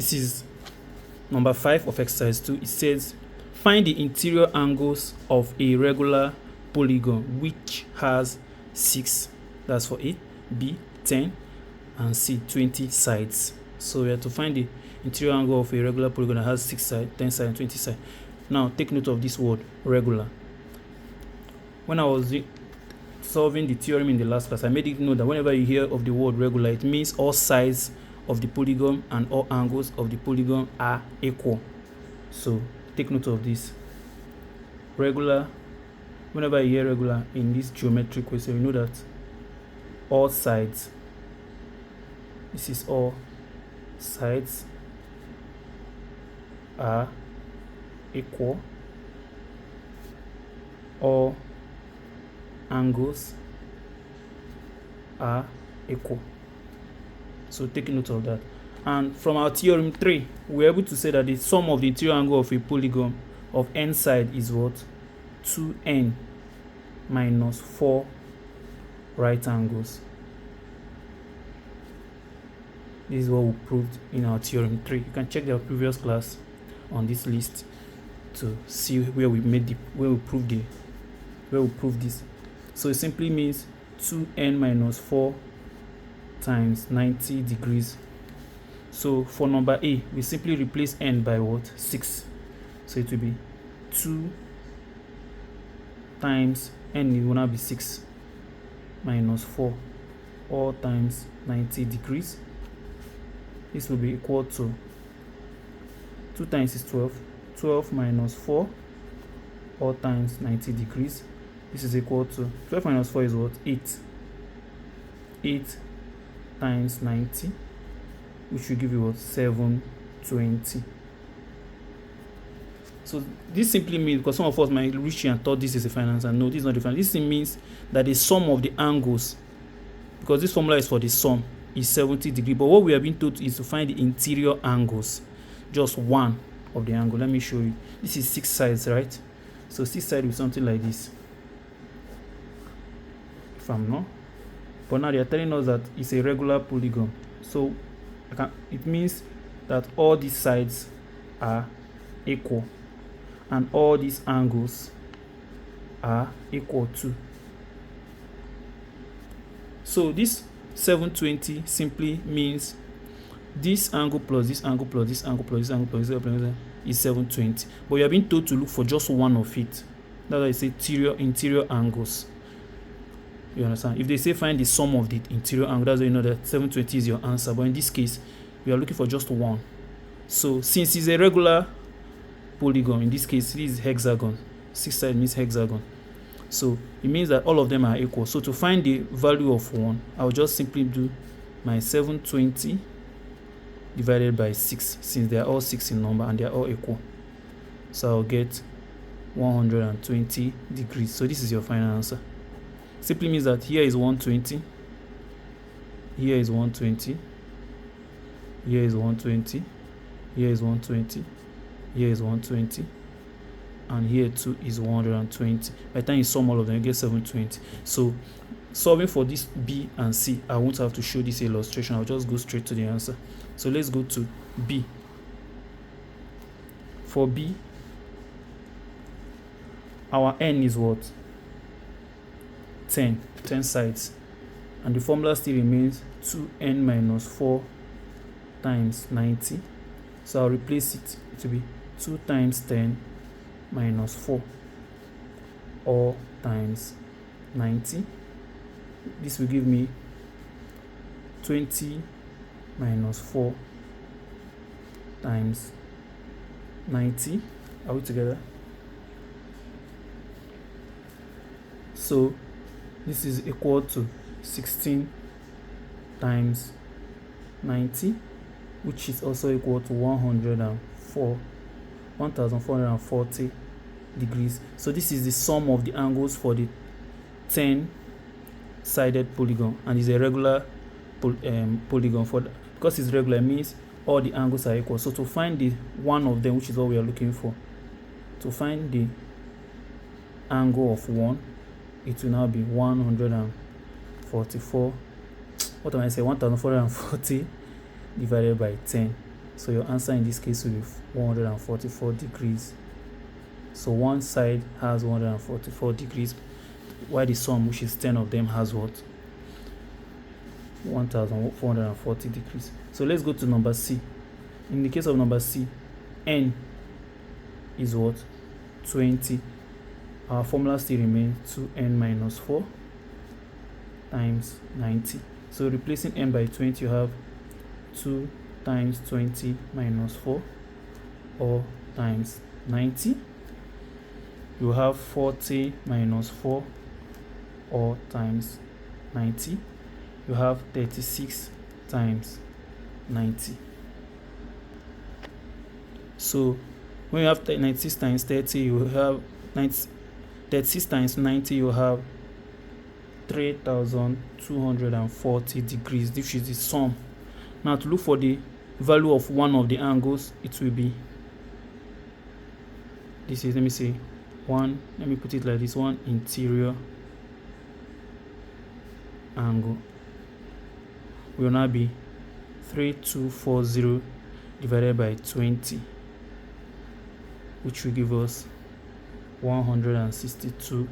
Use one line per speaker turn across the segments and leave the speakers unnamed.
This is number 5 of exercise 2. It says find the interior angles of a regular polygon which has 6, that's for A, B 10, and C 20 sides. So we have to find the interior angle of a regular polygon that has 6 sides, 10 sides, and 20 sides. Now take note of this word regular. When I was solving the theorem in the last class, I made it know that whenever you hear of the word regular, it means all sides of the polygon and all angles of the polygon are equal. So take note of this. Regular, whenever you hear regular in this geometric question, you know that all sides, this is all sides are equal, all angles are equal. So take note of that. And from our theorem 3, we're able to say that the sum of the interior angle of a polygon of n side is what? 2n minus 4 right angles. This is what we proved in our theorem 3. You can check the previous class on this list to see where we proved this. So it simply means 2n minus 4 times 90 degrees. So for number A, we simply replace n by what? 6. So it will be 2 times n will now be 6 minus 4 all times 90 degrees. This will be equal to 2 times is 12. 12 minus 4 all times 90 degrees. This is equal to 12 minus 4 is what? 8. 8 times 90, which will give you what? 720. So this simply means, because some of us might reach here and thought this is a final answer. No, this is not the final. This means that the sum of the angles, because this formula is for the sum, is 70 degrees. But what we have been told is to find the interior angles, just one of the angle. Let me show you. This is 6 sides, right? So 6 sides with something like this. If I'm not, but now they are telling us that it's a regular polygon. So it means that all these sides are equal and all these angles are equal too. So this 720 simply means this angle plus this angle plus this angle plus this angle plus this angle plus this is 720. But you have been told to look for just one of it. That's why I say interior angles. You understand? If they say find the sum of the interior angle, that's why you know that 720 is your answer. But in this case, we are looking for just one. So since it's a regular polygon, in this case, this is hexagon. 6 sides means hexagon. So it means that all of them are equal. So to find the value of 1, I'll just simply do my 720 divided by 6, since they are all 6 in number and they are all equal. So I'll get 120 degrees. So this is your final answer. Simply means that here is 120, here is 120, here is 120, here is 120, here is 120, and here too is 120. By the time you sum all of them, you get 720. So solving for this B and C, I won't have to show this illustration. I'll just go straight to the answer. So let's go to B. For B, our n is what? 10 sides, and the formula still remains 2n minus 4 times 90. So I'll replace it to be 2 times 10 minus 4 all times 90. This will give me 20 minus 4 times 90. Are we together? So this is equal to 16 times 90, which is also equal to 1440 degrees. So this is the sum of the angles for the 10-sided polygon, and is a regular polygon. Because it's regular, it means all the angles are equal. So to find the one of them, which is what we are looking for, to find the angle of 1, it will now be 144. What am I saying? 1440 divided by 10. So your answer in this case will be 144 degrees. So one side has 144 degrees, while the sum, which is 10 of them, has what? 1440 degrees. So let's go to number C. In the case of number C, n is what? 20. Our formula still remains 2n minus 4 times 90. So replacing n by 20, you have 2 times 20 minus 4, or times 90. You have 40 minus 4, or times 90. You have 36 times 90. So when you have 96 times 30, you have 36 times 90, you have 3240 degrees. This is the sum. Now to look for the value of one of the angles, it will be, this is, let me say, one, let me put it like this, one interior angle will now be 3240 divided by 20, which will give us 162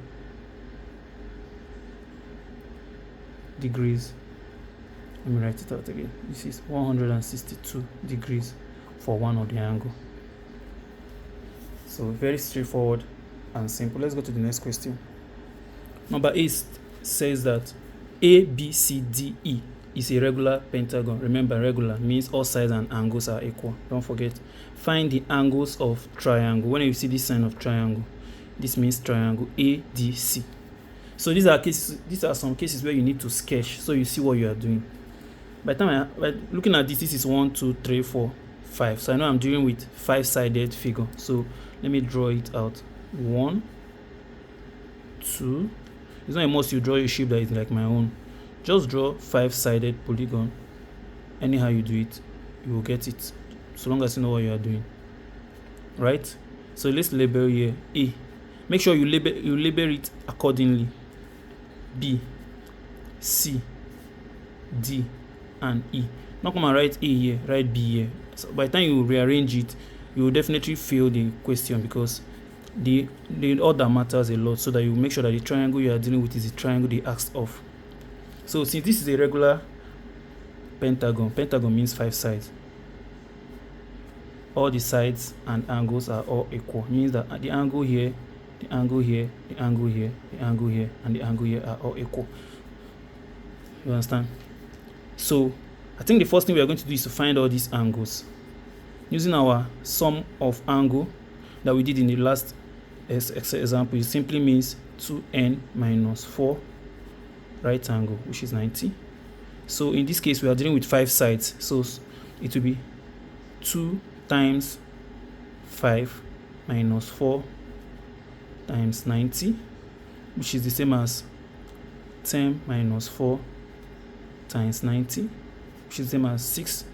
degrees. Let me write it out again. This is 162 degrees for one of the angle. So very straightforward and simple. Let's go to the next question. Number 8 says that ABCDE is a regular pentagon. Remember, regular means all sides and angles are equal. Don't forget. Find the angles of triangle. When you see this sign of triangle, this means triangle ADC. So these are some cases where you need to sketch, so you see what you are doing. By looking at this is 1, 2, 3, 4, 5. So I know I'm dealing with 5-sided figure. So let me draw it out. 1, 2. It's not a must you draw a shape that is like my own. Just draw 5-sided polygon. Anyhow you do it, you will get it, so long as you know what you are doing. Right? So let's label here A. Make sure you label it accordingly. B, C, D, and E. Not come and write A here, write B here. So by the time you rearrange it, you will definitely fail the question, because the order matters a lot, so that you make sure that the triangle you are dealing with is the triangle they asked of. So since this is a regular pentagon means 5 sides. All the sides and angles are all equal. It means that the angle here, the angle here, the angle here, the angle here, and the angle here are all equal. You understand? So I think the first thing we are going to do is to find all these angles using our sum of angle that we did in the last example. It simply means 2n minus 4 right angle, which is 90. So in this case we are dealing with 5 sides, so it will be 2 times 5 minus 4 times 90, which is the same as 10 minus 4 times 90, which is the same as 6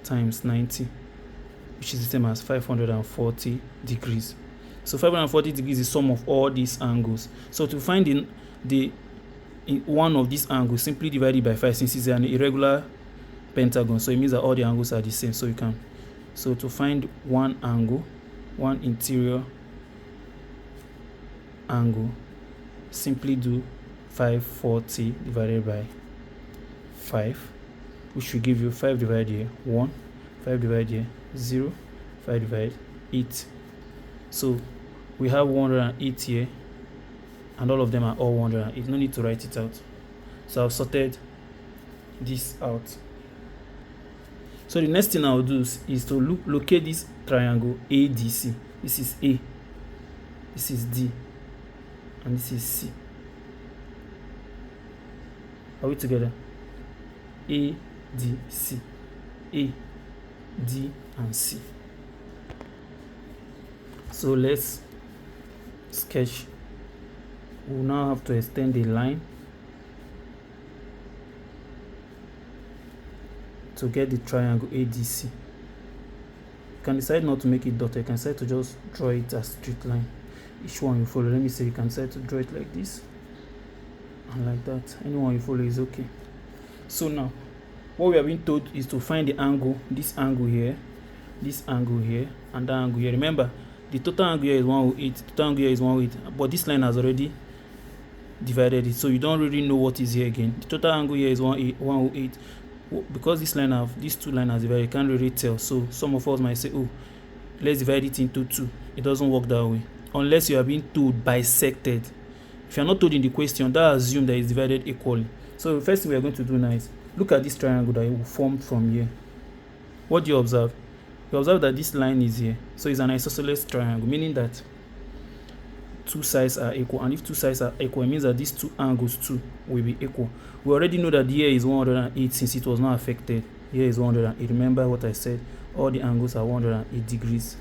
times 90, which is the same as 540 degrees. So 540 degrees is the sum of all these angles. So to find in one of these angles, simply divide it by 5, since it's an irregular pentagon, so it means that all the angles are the same. So to find one angle, one interior angle, simply do 540 divided by 5, which will give you 5 divided here 1, 5 divided here 0, 5 divided 8. So we have 108 here, and all of them are all 108. No need to write it out. So I've sorted this out. So the next thing I'll do is to locate this triangle ADC. This is A, this is D, and this is C. Are we together? A, D, C. A, D, and C. So let's sketch. We'll now have to extend a line to get the triangle ADC. You can decide not to make it dotted. You can decide to just draw it as straight line. Each one you follow. Let me say you can decide to draw it like this and like that. Anyone you follow is okay. So now what we have been told is to find the angle, this angle here, and that angle here. Remember, the total angle here is 108, the total angle here is 108, but this line has already divided it, so you don't really know what is here again. The total angle here is 108. Because these two lines have divided, you can't really tell. So some of us might say, oh, let's divide it into 2. It doesn't work that way unless you are being told bisected. If you are not told in the question, that assumes that it's divided equally. So the first thing we are going to do now is look at this triangle that will form from here. What do you observe? You observe that this line is here, so it's an isosceles triangle, meaning that two sides are equal, and if two sides are equal, it means that these two angles too will be equal. We already know that here is 108 since it was not affected. Here is 108. Remember what I said, all the angles are 108 degrees.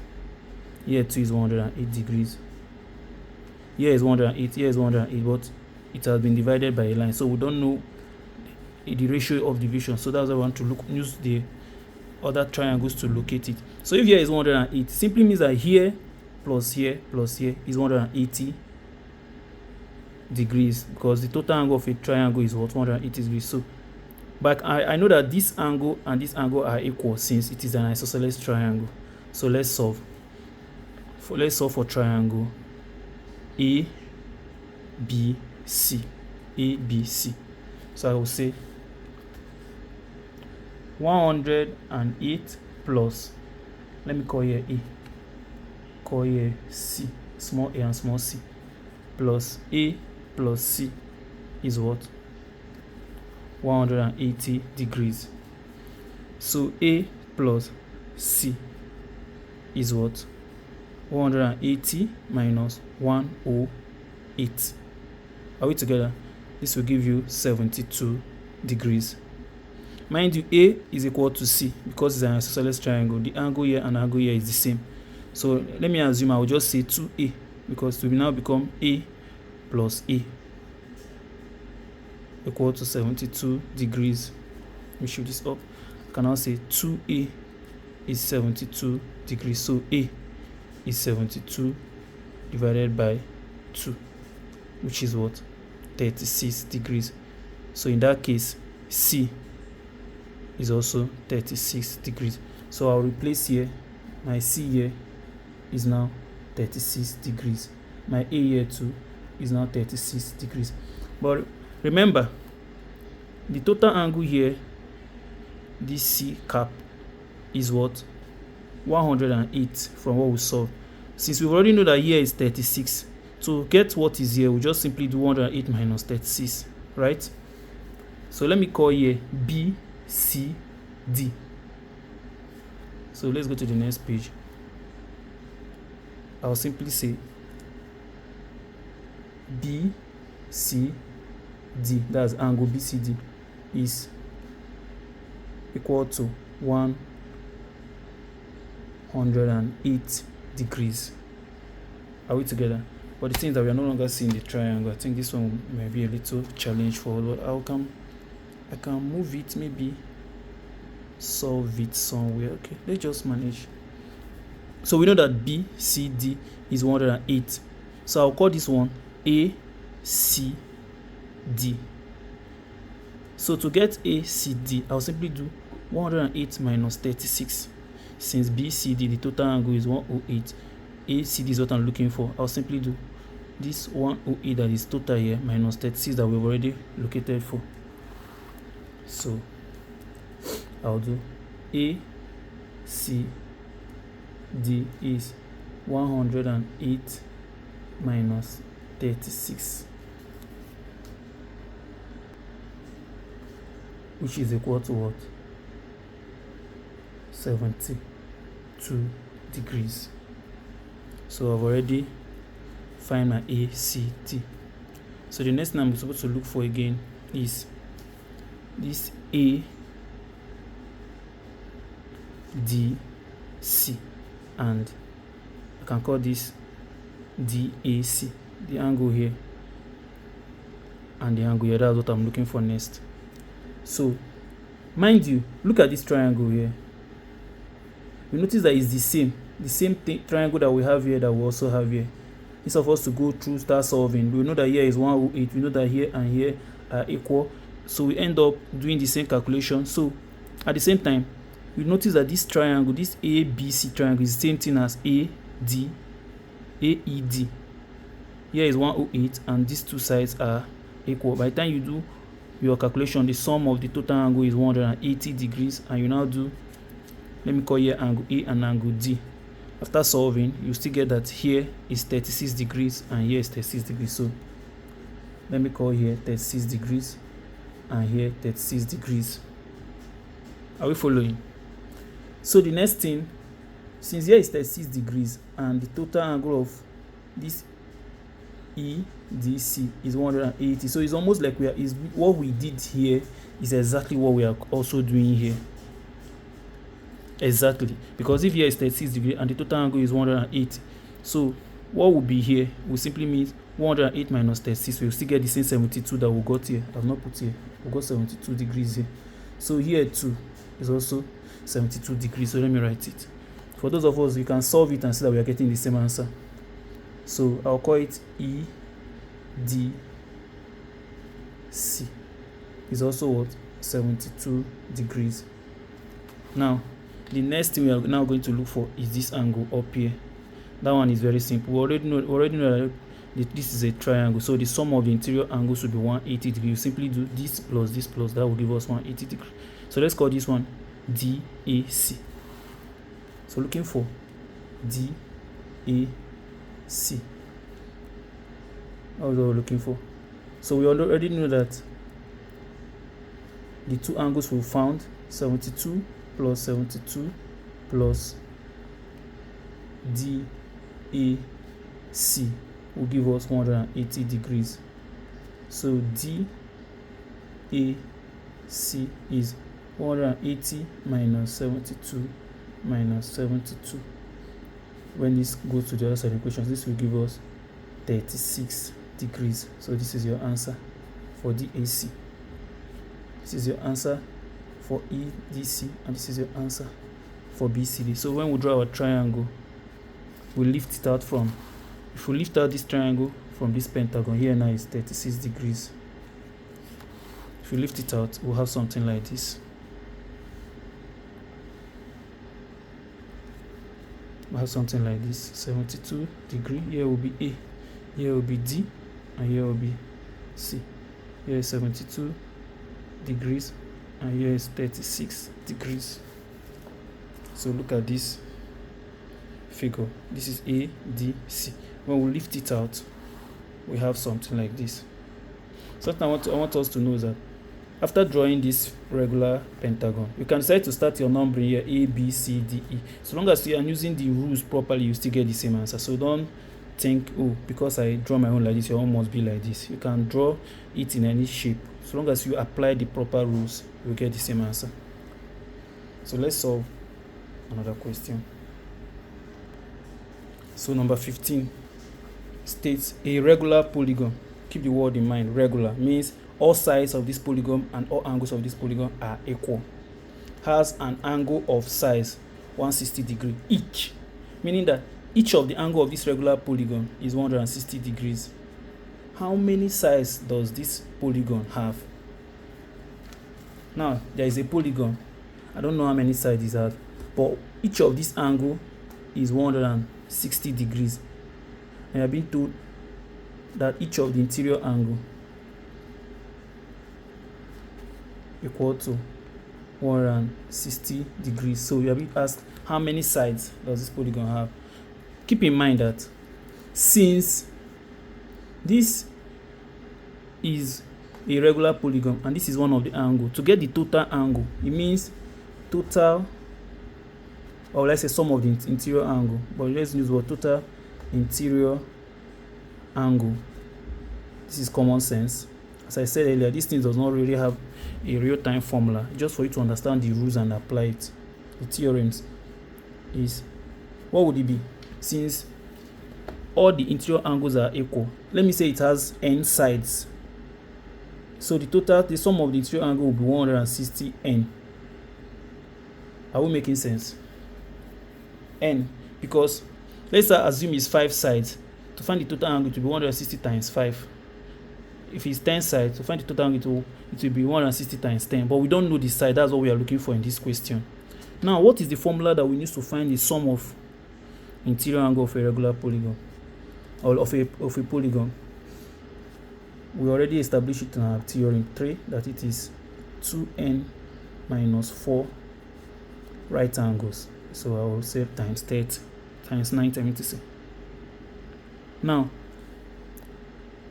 Here too is 108 degrees. Here is 108, here is 108, but it has been divided by a line, so we don't know the ratio of division. So that's why I want to use the other triangles to locate it. So if here is 108, simply means that here plus here is 180 degrees, because the total angle of a triangle is what, 180 degrees. So but I know that this angle and this angle are equal since it is an isosceles triangle. So let's solve for triangle ABC. So I will say 108 plus, let me call here A, call here C, small a and small c, plus A plus C is what? 180 degrees. So A plus C is what? 180 minus 108. Are we together? This will give you 72 degrees. Mind you, A is equal to C because it's an isosceles triangle. The angle here and angle here is the same. So let me assume I will just say 2A, because it will now become A plus A equal to 72 degrees. Let me shift this up. I can now say 2A is 72 degrees. So A is 72 divided by 2, which is what? 36 degrees. So in that case, C is also 36 degrees. So I'll replace here, my C here is now 36 degrees. My A here too is now 36 degrees. But remember, the total angle here, this C cap, is what? 108 from what we saw. Since we already know that here is 36, to get what is here, we just simply do 108 minus 36, right? So let me call here B, C, D. So let's go to the next page. I'll simply say B, C, D, that's angle BCD, is equal to 108 degrees. Are we together? But the thing is that we are no longer seeing the triangle. I think this one may be a little challenge for us, but I can move it, maybe solve it somewhere. Okay, let's just manage. So we know that BCD is 108. So I'll call this one ACD. So to get ACD, I'll simply do 108 minus 36. Since BCD, the total angle is 108, ACD is what I'm looking for. I'll simply do this 108 that is total here minus 36 that we've already located for. So I'll do ACD is 108 minus 36, which is equal to what? 72 degrees. So I've already find my ACD. So the next thing I'm supposed to look for again is this ADC, and I can call this DAC, the angle here and the angle here. That's what I'm looking for next. So mind you, look at this triangle here. You notice that it's the same triangle that we have here that we also have here. Instead of us to go through, start solving, we know that here is 108, we know that here and here are equal, so we end up doing the same calculation. So At the same time, you notice that this triangle, this ABC triangle, is the same thing as AED. Here is 108, and these two sides are equal. By the time you do your calculation, the sum of the total angle is 180 degrees, and you now do, let me call here angle A and angle D. After solving, you still get that here is 36 degrees and here is 36 degrees. So let me call here 36 degrees and here 36 degrees. Are we following? So the next thing, since here is 36 degrees and the total angle of this EDC is 180, so it's almost like what we did here is exactly what we are also doing here. Exactly, because if here is 36 degrees and the total angle is 180, so what will be here will simply mean 108 minus 36. We'll still get the same 72 that we got here. I've not put here. We got 72 degrees here. So here too is also 72 degrees. So let me write it. For those of us, you can solve it and see that we are getting the same answer. So I'll call it EDC is also what? 72 degrees. Now the next thing we are now going to look for is this angle up here. That one is very simple. We already know that this is a triangle, so the sum of the interior angles will be 180 degrees. You simply do this plus this plus that will give us 180 degrees. So let's call this one DAC. So looking for DAC. That's what we're looking for. So we already know that the two angles we found, 72 plus 72 plus DAC will give us 180 degrees. So DAC is 180 minus 72 minus 72. When this goes to the other side of the equation, this will give us 36 degrees. So this is your answer for DAC. This is your answer for EDC, and this is your answer for BCD. So when we draw our triangle, we lift it out from, if we lift out this triangle from this pentagon, here now is 36 degrees. If we lift it out, we'll have something like this. We'll have something like this, 72 degree. Here will be A, here will be D, and here will be C. Here is 72 degrees, and here is 36 degrees. So look at this figure. This is ADC. When we lift it out, we have something like this. Something I want us to know is that after drawing this regular pentagon, you can decide to start your numbering here A, B, C, D, E. So long as you are using the rules properly, you still get the same answer. So don't think, oh, because I draw my own like this, your own must be like this. You can draw it in any shape. So long as you apply the proper rules, you get the same answer. So let's solve another question. So number 15 states a regular polygon. Keep the word in mind. Regular means all sides of this polygon and all angles of this polygon are equal. Has an angle of size 160 degrees each, meaning that each of the angle of this regular polygon is 160 degrees. How many sides does this polygon have? Now there is a polygon. I don't know how many sides it has, but each of this angle is 160 degrees. And I've been told that each of the interior angle equal to 160 degrees. So you have been asked how many sides does this polygon have. Keep in mind that since this is a regular polygon and this is one of the angles, to get the total angle, it means total, or let's say sum of the interior angle, but let's use what total interior angle. This is common sense. As I said earlier, this thing does not really have a real-time formula, just for you to understand the rules and apply it. The theorems is, what would it be? Since all the interior angles are equal, let me say it has n sides, so the sum of the interior angle will be 160 n. Are we making sense? N, because let's assume it's 5 sides. To find the total angle to be 160 times 5. if it's 10 sides, to find the total angle, it will be 160 times 10, but we don't know the side. That's what we are looking for in this question. Now, what is the formula that we need to find the sum of interior angle of a regular polygon, or of a polygon? We already established it in our theorem 3 that it is 2n minus 4 right angles. So I will say times 30 times 90, I mean to say. Now,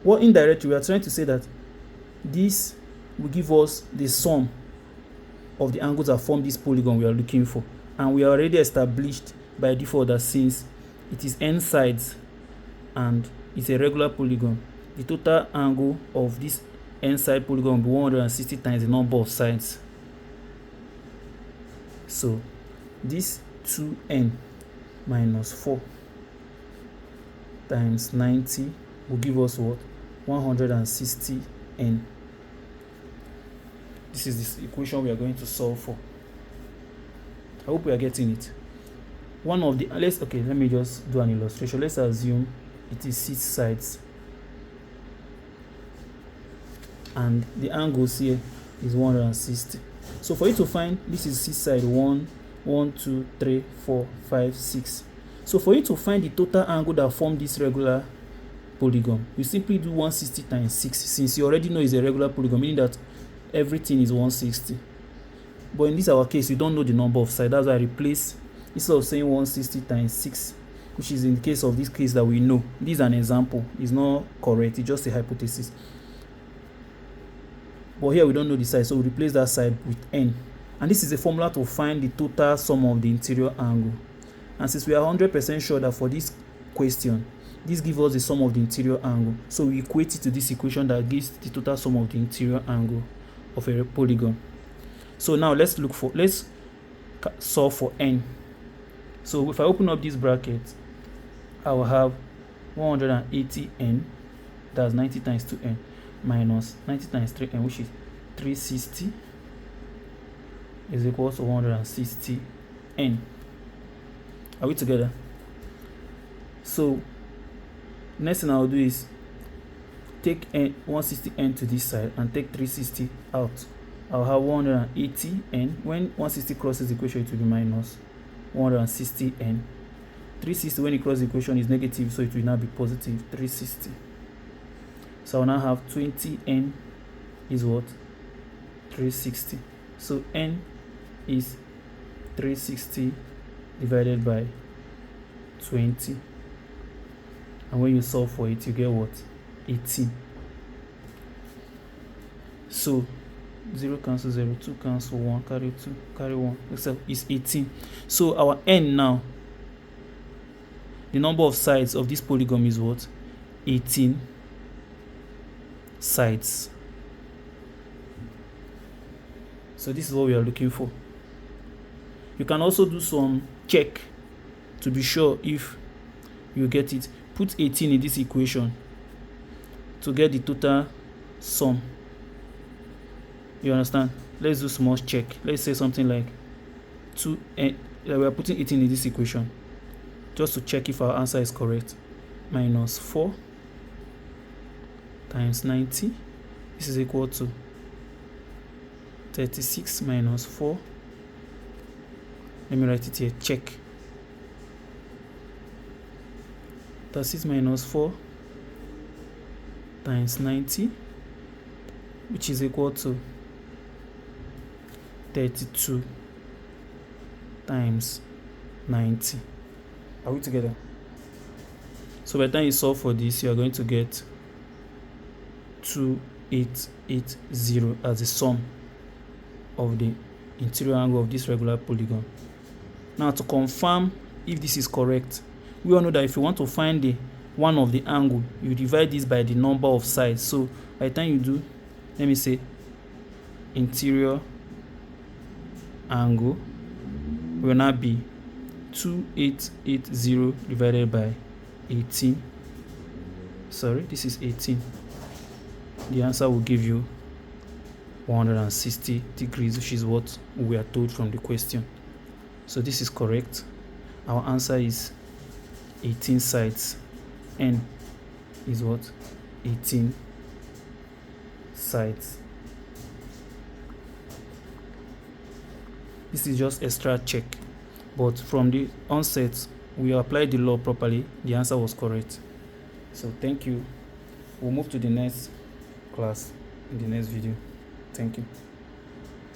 what indirectly we are trying to say that this will give us the sum of the angles that form this polygon we are looking for, and we already established by default that since it is n sides and it's a regular polygon, the total angle of this n side polygon will be 160 times the number of sides. So this 2n minus 4 times 90 will give us what? 160n. This is this equation we are going to solve for. I hope we are getting it. One of the let me just do an illustration. Let's assume it is 6 sides and the angles here is 160. So for you to find, this is 6 side, 1 2 3 4 5 6. So for you to find the total angle that form this regular polygon, you simply do 160 times 6, since you already know it's a regular polygon, meaning that everything is 160. But in this our case, we don't know the number of sides. That's why I replace, instead of saying 160 times 6, which is in the case of this case that we know. This is an example. It's not correct. It's just a hypothesis. But here we don't know the side, so we replace that side with n. And this is a formula to find the total sum of the interior angle. And since we are 100% sure that for this question, this gives us the sum of the interior angle, so we equate it to this equation that gives the total sum of the interior angle of a polygon. So now let's solve for n. So if I open up this bracket, I will have 180n, that's 90 times 2n, minus 90 times 3n, which is 360, is equal to 160n. Are we together? So next thing I'll do is take 160n to this side and take 360 out. I'll have 180n. When 160 crosses the equation, it will be minus 160n. 360 when it crosses the equation is negative, so it will now be positive 360. So I'll now have 20n is what? 360. So n is 360 divided by 20. And when you solve for it, you get what? 18. So 0 cancel 0, 2 cancel 1, carry 2, carry 1, except is 18. So our n now, the number of sides of this polygon is what? 18 sides. So this is what we are looking for. You can also do some check to be sure if you get it. Put 18 in this equation to get the total sum. You understand? Let's do small check. Let's say something like 2, we are putting 18 in this equation just to check if our answer is correct. Minus 4 times 90. This is equal to 36 minus 4. Let me write it here. Check. 36 minus 4 times 90, which is equal to 32 times 90. Are we together? So by the time you solve for this, you are going to get 2880 as the sum of the interior angle of this regular polygon. Now to confirm if this is correct, we all know that if you want to find the one of the angle, you divide this by the number of sides. So by the time you do, let me say interior angle will now be 2880 divided by 18. Sorry, this is 18. The answer will give you 160 degrees, which is what we are told from the question. So this is correct. Our answer is 18 sides. N is what? 18 sides. This is just extra check, but from the onset we applied the law properly, the answer was correct. So thank you. We'll move to the next class in the next video. Thank you.